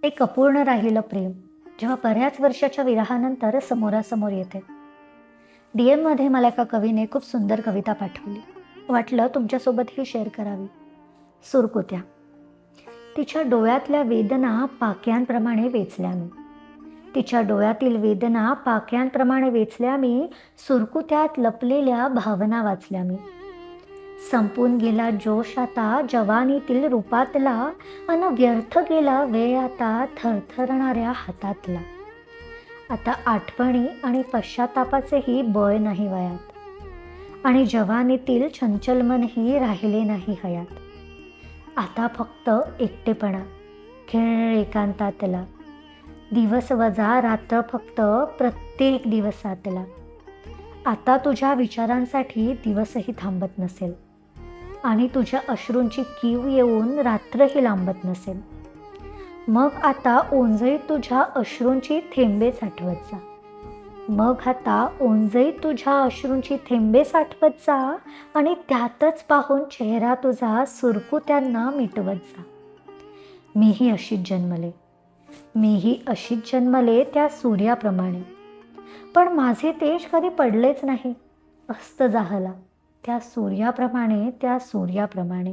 एक अपूर्ण राहिलेलं प्रेम जेव्हा बऱ्याच वर्षाच्या विरहानंतर समोरासमोर येते. DM मध्ये मला एका कवीने खूप सुंदर कविता पाठवली. वाटलं तुमच्यासोबतही शेअर करावी. सुरकुत्या. तिच्या डोळ्यातल्या वेदना पाक्यांप्रमाणे वेचल्या मी. तिच्या डोळ्यातील वेदना पाक्यांप्रमाणे वेचल्या मी. सुरकुत्यात लपलेल्या भावना वाचल्या मी. संपून गेला जोश आता जवानीतील रूपातला, अन व्यर्थ गेला वेळ आता थरथरणाऱ्या हातातला. आता आठवणी आणि पश्चातापाचेही बळ नाही वयात, आणि जवानीतील चंचल मनही राहिले नाही हयात. आता फक्त एकटेपणा, खेळ एकांतातला, दिवस वजा रात्र फक्त प्रत्येक दिवसातला. आता तुझ्या विचारांसाठी दिवसही थांबत नसेल, आणि तुझ्या अश्रूंची कीव येऊन रात्रही लांबत नसेल. मग आता ओंजळीत तुझ्या अश्रूंची थेंबे साठवत जा. मग आता ओंजळीत तुझ्या अश्रूंची थेंबे साठवत जा, आणि त्यातच पाहून चेहरा तुझा सुरकुत्यांना मिटवत जा. मीही अशीच जन्मले, मीही अशीच जन्मले त्या सूर्याप्रमाणे. पण माझे तेज कधी पडलेच नाही, अस्त जाहला त्या सूर्याप्रमाणे, त्या सूर्याप्रमाणे.